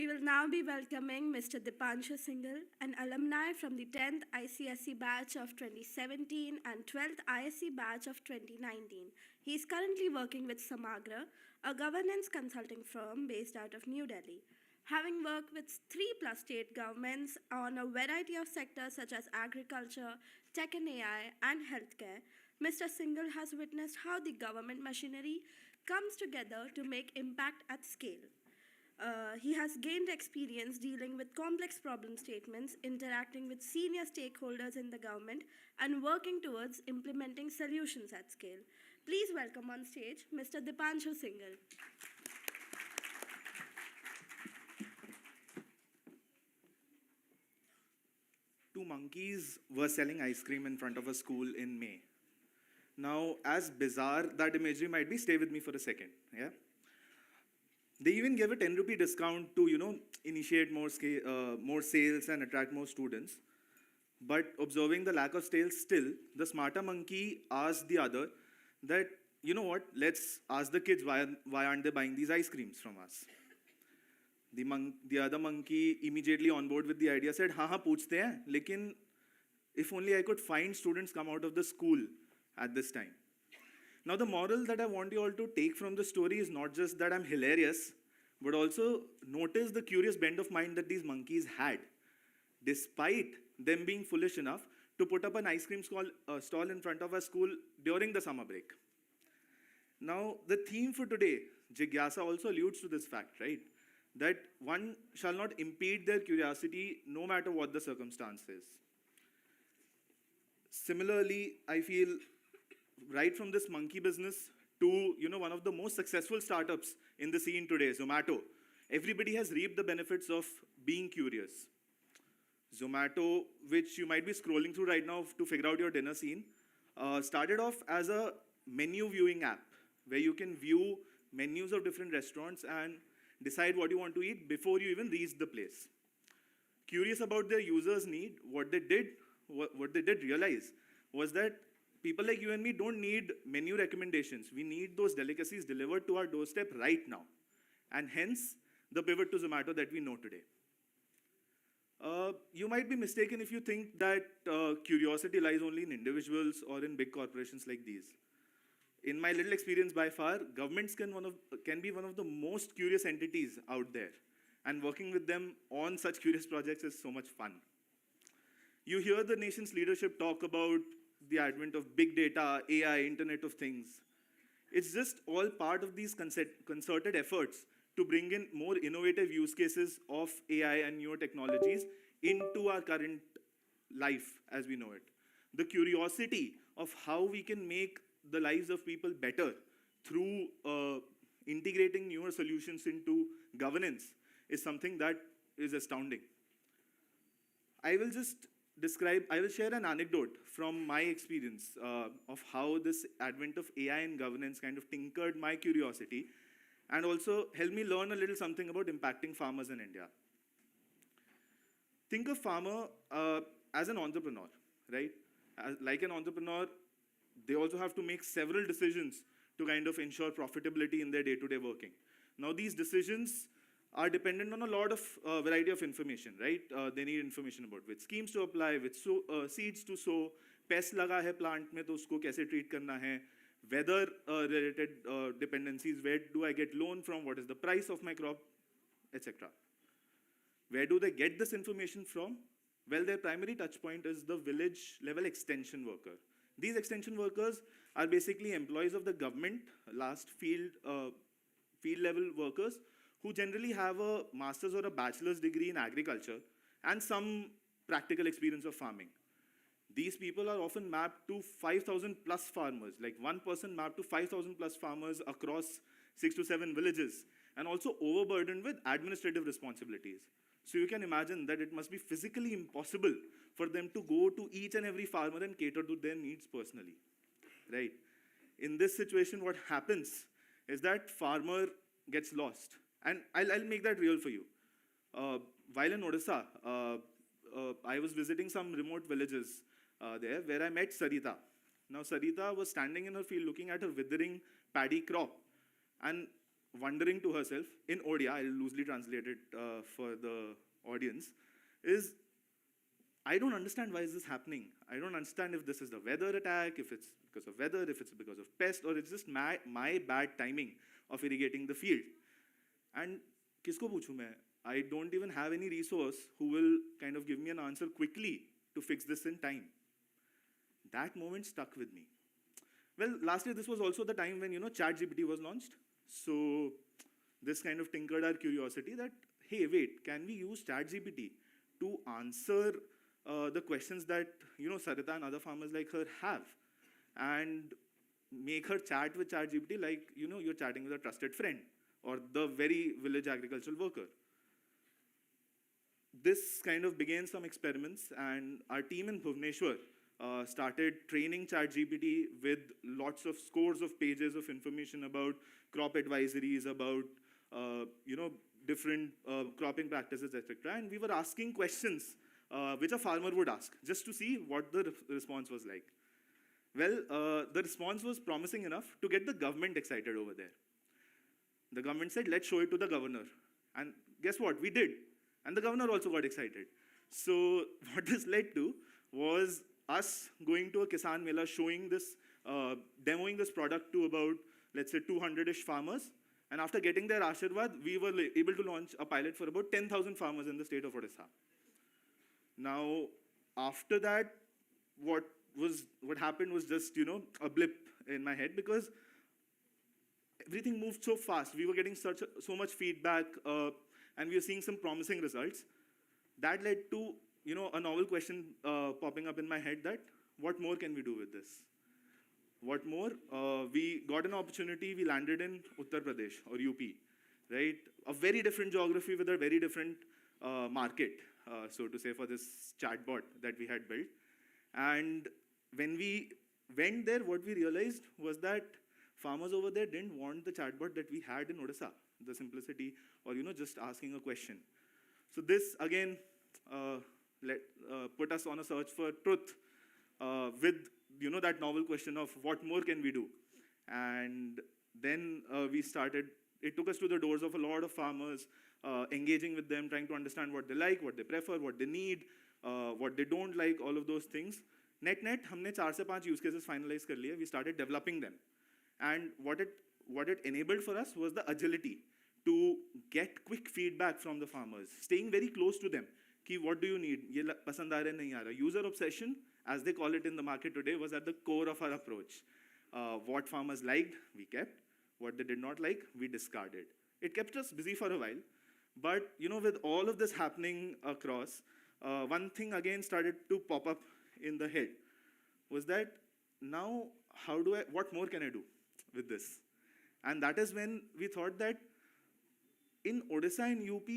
We will now be welcoming Mr. Deepanshu Singal, an alumni from the 10th ICSE batch of 2017 and 12th ISE batch of 2019. He is currently working with Samagra, a governance consulting firm based out of New Delhi. Having worked with 3+ state governments on a variety of sectors such as agriculture, tech and AI, and healthcare, Mr. Singal has witnessed how the government machinery comes together to make impact at scale. He has gained experience dealing with complex problem statements, interacting with senior stakeholders in the government, and working towards implementing solutions at scale. Please welcome on stage Mr. Deepanshu Singal. Two monkeys were selling ice cream in front of a school in May. Now, as bizarre that imagery might be, stay with me for a second. Yeah. They even gave a 10 rupee discount to, initiate more sales and attract more students. But observing the lack of sales still, the smarter monkey asked the other that, you know what, let's ask the kids why aren't they buying these ice creams from us? The other monkey immediately on board with the idea said, हाँ पूछते हैं, लेकिन if only I could find students come out of the school at this time. Now the moral that I want you all to take from the story is not just that I'm hilarious, but also notice the curious bent of mind that these monkeys had, despite them being foolish enough to put up an ice cream stall in front of a school during the summer break. Now the theme for today, Jigyasa, also alludes to this fact, right? That one shall not impede their curiosity no matter what the circumstances. Similarly, I feel right from this monkey business to one of the most successful startups in the scene today, Zomato, everybody has reaped the benefits of being curious. Zomato, which you might be scrolling through right now to figure out your dinner scene, started off as a menu viewing app where you can view menus of different restaurants and decide what you want to eat before you even reach the place. Curious about their users' need, what they did realize was that people like you and me don't need menu recommendations. We need those delicacies delivered to our doorstep right now. And hence, the pivot to Zomato that we know today. You might be mistaken if you think that curiosity lies only in individuals or in big corporations like these. In my little experience by far, governments can be one of the most curious entities out there. And working with them on such curious projects is so much fun. You hear the nation's leadership talk about the advent of big data, AI, Internet of Things. It's just all part of these concerted efforts to bring in more innovative use cases of AI and newer technologies into our current life as we know it. The curiosity of how we can make the lives of people better through integrating newer solutions into governance is something that is astounding. I will share an anecdote from my experience of how this advent of AI in governance kind of tinkered my curiosity and also helped me learn a little something about impacting farmers in India. Think of farmer as an entrepreneur, right? Like an entrepreneur, they also have to make several decisions to kind of ensure profitability in their day-to-day working. Now, these decisions are dependent on a lot of variety of information, right? They need information about which schemes to apply, which seeds to sow, pest laga hai plant mein, to usko kaise treat karna hai, weather-related dependencies, where do I get loan from, what is the price of my crop, etc. Where do they get this information from? Well, their primary touch point is the village-level extension worker. These extension workers are basically employees of the government, field-level workers, who generally have a master's or a bachelor's degree in agriculture and some practical experience of farming. These people are often mapped to 5,000 plus farmers, like one person mapped to 5,000 plus farmers across 6 to 7 villages, and also overburdened with administrative responsibilities. So you can imagine that it must be physically impossible for them to go to each and every farmer and cater to their needs personally, right? In this situation, what happens is that farmer gets lost. And I'll make that real for you. While in Odisha, I was visiting some remote villages there where I met Sarita. Now, Sarita was standing in her field looking at her withering paddy crop. And wondering to herself, in Odia, I'll loosely translate it for the audience, is I don't understand why is this happening. I don't understand if this is the weather attack, if it's because of weather, if it's because of pest, or it's just my bad timing of irrigating the field. And kisko puchu main? I don't even have any resource who will kind of give me an answer quickly to fix this in time. That moment stuck with me. Well, last year this was also the time when, ChatGPT was launched. So this kind of tinkered our curiosity that, hey, wait, can we use ChatGPT to answer the questions that, Sarita and other farmers like her have, and make her chat with ChatGPT like, you're chatting with a trusted friend or the very village agricultural worker. This kind of began some experiments, and our team in Bhubaneswar started training ChatGPT with lots of scores of pages of information about crop advisories, about different cropping practices, etc. And we were asking questions which a farmer would ask, just to see what the response was like. Well, the response was promising enough to get the government excited over there. The government said, let's show it to the governor. And guess what? We did. And the governor also got excited. So what this led to was us going to a Kisan Mela, showing this, demoing this product to about, let's say, 200-ish farmers. And after getting their Ashirwad, we were able to launch a pilot for about 10,000 farmers in the state of Odisha. Now, after that, what happened was just, a blip in my head, because everything moved so fast. We were getting so much feedback, and we were seeing some promising results. That led to, a novel question popping up in my head that, what more can we do with this? What more? We got an opportunity. We landed in Uttar Pradesh, or UP, right? A very different geography with a very different market, so to say, for this chatbot that we had built. And when we went there, what we realized was that farmers over there didn't want the chatbot that we had in Odisha, the simplicity, or just asking a question. So this again put us on a search for truth with that novel question of what more can we do. And then we started. It took us to the doors of a lot of farmers, engaging with them, trying to understand what they like, what they prefer, what they need, what they don't like, all of those things. Net, हमने 4 से 5 use cases finalize कर लिए. We started developing them. And what it enabled for us was the agility to get quick feedback from the farmers, staying very close to them. Ki, what do you need? ये पसंद आ रहा है, नहीं आ रहा. User obsession, as they call it in the market today, was at the core of our approach. What farmers liked, we kept. What they did not like, we discarded. It kept us busy for a while. But, with all of this happening across, one thing again started to pop up in the head, was that now, what more can I do with this? And that is when we thought that in Odisha and UP,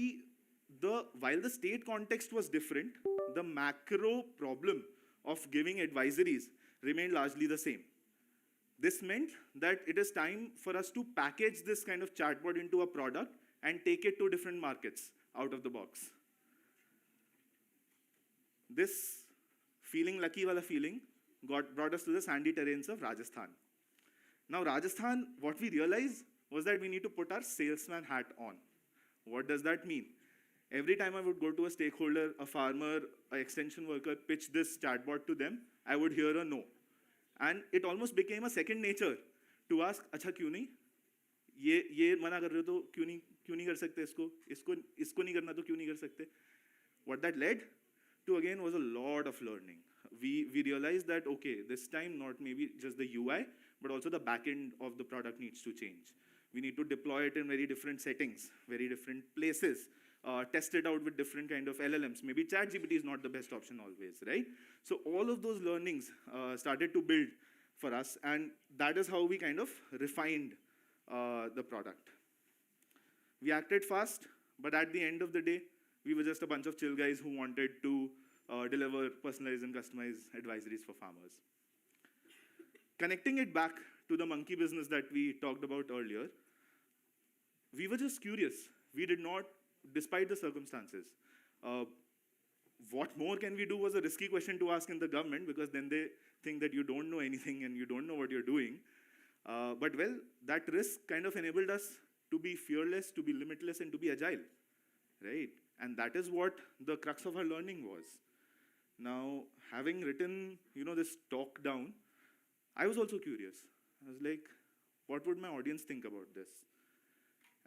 while the state context was different, the macro problem of giving advisories remained largely the same. This meant that it is time for us to package this kind of chatbot into a product and take it to different markets out of the box. This feeling lucky wala feeling brought us to the sandy terrains of Rajasthan. Now Rajasthan, what we realized was that we need to put our salesman hat on. What does that mean? Every time I would go to a stakeholder, a farmer, an extension worker, pitch this chatbot to them, I would hear a no. And it almost became a second nature to ask, अच्छा क्यों नहीं? ये मना कर रहे हो तो क्यों नहीं कर सकते इसको नहीं करना तो क्यों नहीं कर सकते? What that led to again was a lot of learning. We realized that, okay, this time not maybe just the UI, but also the back end of the product needs to change. We need to deploy it in very different settings, very different places, test it out with different kind of LLMs. Maybe ChatGPT is not the best option always, right? So all of those learnings started to build for us, and that is how we kind of refined the product. We acted fast, but at the end of the day, we were just a bunch of chill guys who wanted to deliver personalized and customized advisories for farmers. Connecting it back to the monkey business that we talked about earlier, we were just curious. We did not, despite the circumstances. What more can we do was a risky question to ask in the government, because then they think that you don't know anything and you don't know what you're doing. But well, that risk kind of enabled us to be fearless, to be limitless, and to be agile, right? And that is what the crux of our learning was. Now, having written, this talk down, I was also curious. I was like, what would my audience think about this?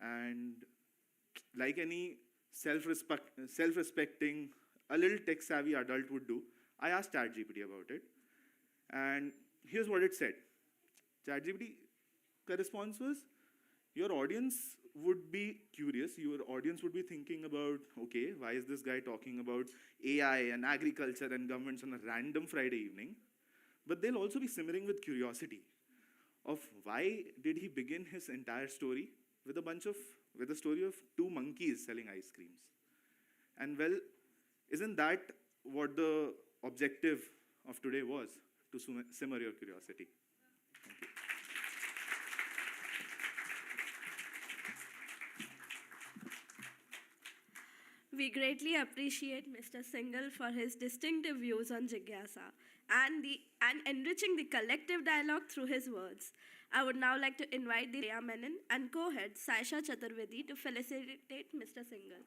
And like any self-respecting, a little tech-savvy adult would do, I asked ChatGPT about it. And here's what it said. ChatGPT, the response was, your audience would be curious. Your audience would be thinking about, okay, why is this guy talking about AI and agriculture and governments on a random Friday evening? But they'll also be simmering with curiosity of why did he begin his entire story with a story of two monkeys selling ice creams? And well, isn't that what the objective of today was? To simmer your curiosity. Thank you. We greatly appreciate Mr. Singal for his distinctive views on Jigyasa and enriching the collective dialogue through his words. I would now like to invite the Rhea Menon and co-head Saisha Chaturvedi to felicitate Mr. Singal.